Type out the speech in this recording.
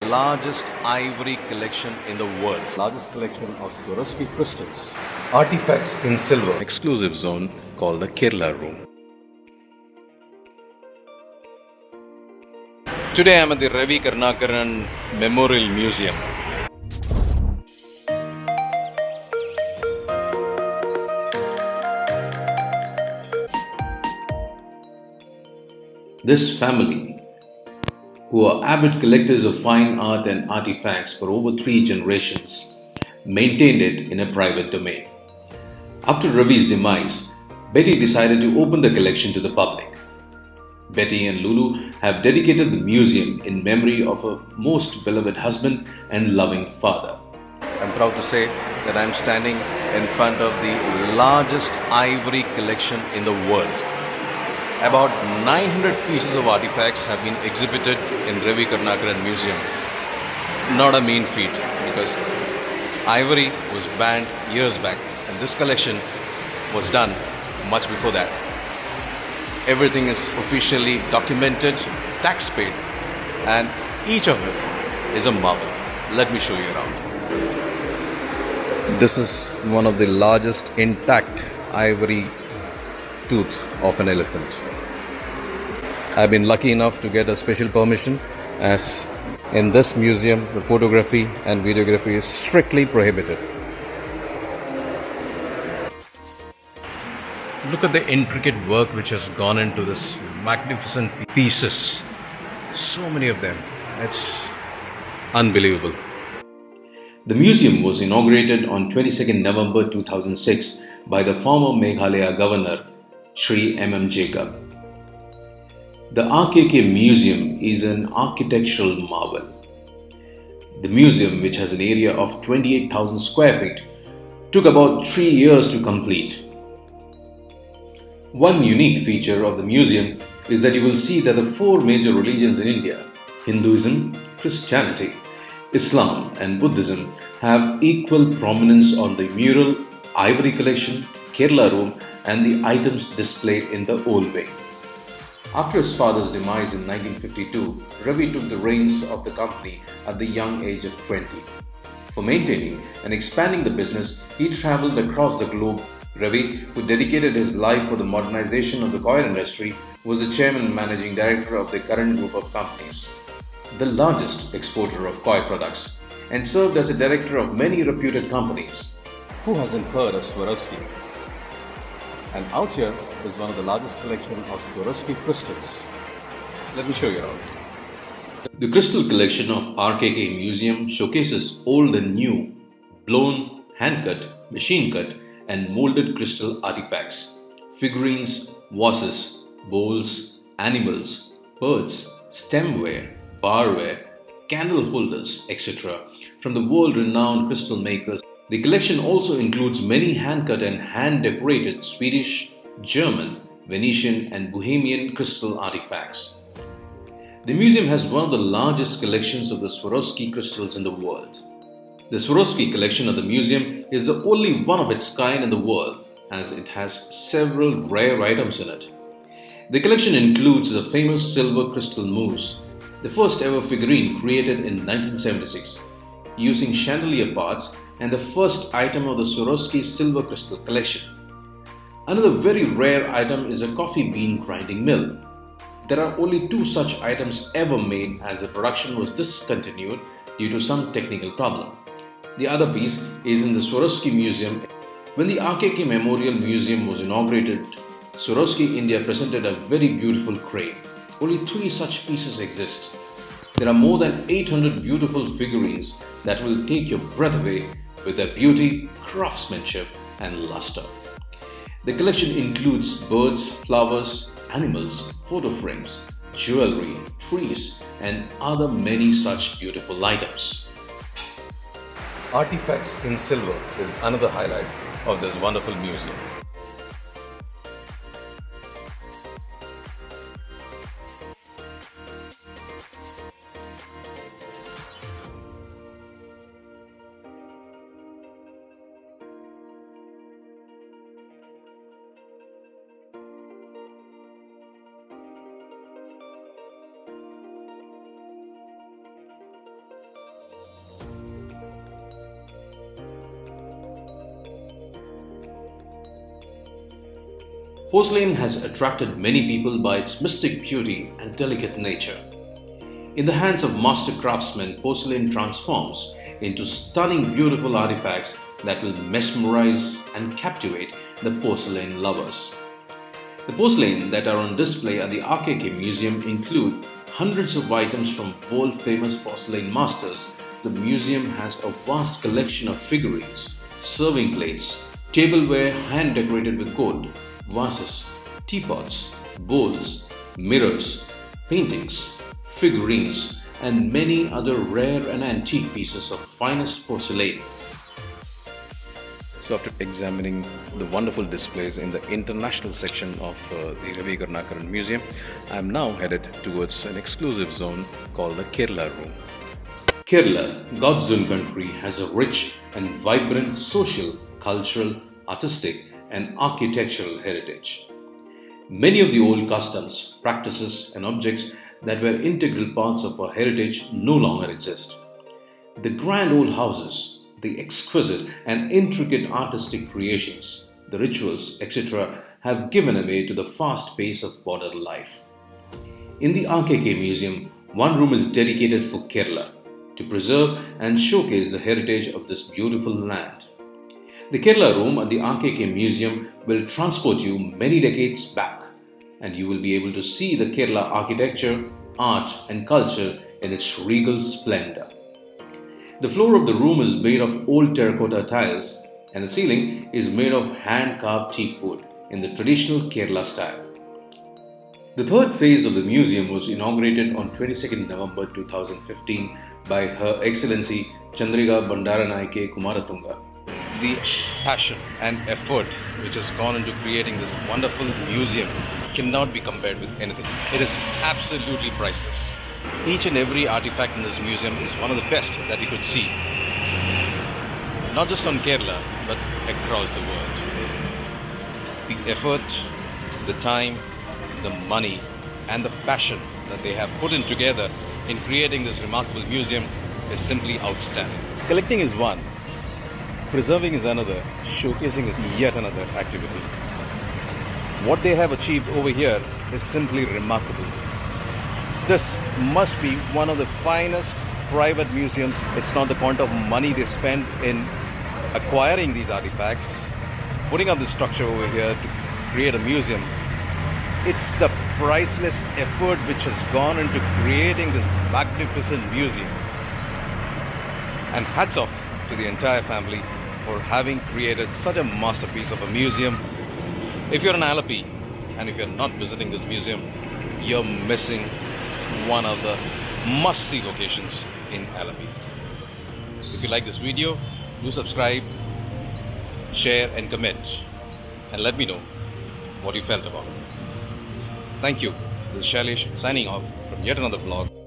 largest ivory collection in the world. Largest collection of Swarovski crystals. Artifacts in silver. Exclusive zone called the Kerala Room. Today I am at the Ravi Karnakaran Memorial Museum. This family, who are avid collectors of fine art and artifacts for over 3 generations, maintained it in a private domain. After Ravi's demise, Betty decided to open the collection to the public. Betty and Lulu have dedicated the museum in memory of a most beloved husband and loving father. I'm proud to say that I'm standing in front of the largest ivory collection in the world. About 900 pieces of artifacts have been exhibited in Ravi Karnakaran Museum. Not a mean feat, because ivory was banned years back and this collection was done much before that. Everything is officially documented, tax paid, and each of it is a marvel. Let me show you around. This is one of the largest intact ivory tooth of an elephant. I've been lucky enough to get a special permission, as in this museum the photography and videography is strictly prohibited. Look at the intricate work which has gone into this magnificent pieces. So many of them. It's unbelievable. The museum was inaugurated on 22nd November 2006 by the former Meghalaya Governor Sri M.M. Jacob. The RKK Museum is an architectural marvel. The museum, which has an area of 28,000 square feet, took about 3 years to complete. One unique feature of the museum is that you will see that the 4 major religions in India, Hinduism, Christianity, Islam and Buddhism, have equal prominence on the mural, ivory collection, Kerala Room and the items displayed in the old wing. After his father's demise in 1952, Ravi took the reins of the company at the young age of 20. For maintaining and expanding the business, he travelled across the globe. Ravi, who dedicated his life for the modernization of the coir industry, was the chairman and managing director of the current group of companies, the largest exporter of coir products, and served as a director of many reputed companies. Who hasn't heard of Swarovski? And out here is one of the largest collections of Swarovski crystals. Let me show you around. The crystal collection of RKK Museum showcases old and new, blown, hand-cut, machine-cut and molded crystal artifacts, figurines, vases, bowls, animals, birds, stemware, barware, candle holders, etc. from the world-renowned crystal makers. The collection also includes many hand-cut and hand-decorated Swedish, German, Venetian and Bohemian crystal artifacts. The museum has one of the largest collections of the Swarovski crystals in the world. The Swarovski collection of the museum is the only one of its kind in the world, as it has several rare items in it. The collection includes the famous silver crystal moose, the first ever figurine created in 1976 using chandelier parts, and the first item of the Swarovski silver crystal collection. Another very rare item is a coffee bean grinding mill. There are only 2 such items ever made, as the production was discontinued due to some technical problem. The other piece is in the Swarovski Museum. When the RKK Memorial Museum was inaugurated, Swarovski India presented a very beautiful crane. Only 3 such pieces exist. There are more than 800 beautiful figurines that will take your breath away with their beauty, craftsmanship and luster. The collection includes birds, flowers, animals, photo frames, jewelry, trees and other many such beautiful items. Artifacts in silver is another highlight of this wonderful museum. Porcelain has attracted many people by its mystic beauty and delicate nature. In the hands of master craftsmen, porcelain transforms into stunning, beautiful artifacts that will mesmerize and captivate the porcelain lovers. The porcelain that are on display at the RKK Museum include hundreds of items from world-famous porcelain masters. The museum has a vast collection of figurines, serving plates, tableware hand-decorated with gold, vases, teapots, bowls, mirrors, paintings, figurines, and many other rare and antique pieces of finest porcelain. So after examining the wonderful displays in the international section of the Ravi Karnakaran Museum, I am now headed towards an exclusive zone called the Kerala Room. Kerala, God's own country, has a rich and vibrant social, cultural, artistic, and architectural heritage. Many of the old customs, practices, and objects that were integral parts of our heritage no longer exist. The grand old houses, the exquisite and intricate artistic creations, the rituals, etc., have given way to the fast pace of modern life. In the RKK Museum, one room is dedicated for Kerala, to preserve and showcase the heritage of this beautiful land. The Kerala room at the RKK Museum will transport you many decades back, and you will be able to see the Kerala architecture, art, and culture in its regal splendor. The floor of the room is made of old terracotta tiles, and the ceiling is made of hand-carved teak wood in the traditional Kerala style. The third phase of the museum was inaugurated on 22nd November 2015 by Her Excellency Chandrika Bandaranaike Kumaratunga. The passion and effort which has gone into creating this wonderful museum cannot be compared with anything. It is absolutely priceless. Each and every artifact in this museum is one of the best that you could see. Not just on Kerala, but across the world. The effort, the time, the money, and the passion that they have put in together in creating this remarkable museum is simply outstanding. Collecting is one, preserving is another, showcasing is yet another activity. What they have achieved over here is simply remarkable. This must be one of the finest private museums. It's not the quantum of money they spend in acquiring these artifacts, putting up the structure over here to create a museum. It's the priceless effort which has gone into creating this magnificent museum. And hats off to the entire family for having created such a masterpiece of a museum. If you're in Alleppey and if you're not visiting this museum, you're missing one of the must-see locations in Alleppey. If you like this video, do subscribe, share and comment, and let me know what you felt about it. Thank you. This is Shailesh signing off from yet another vlog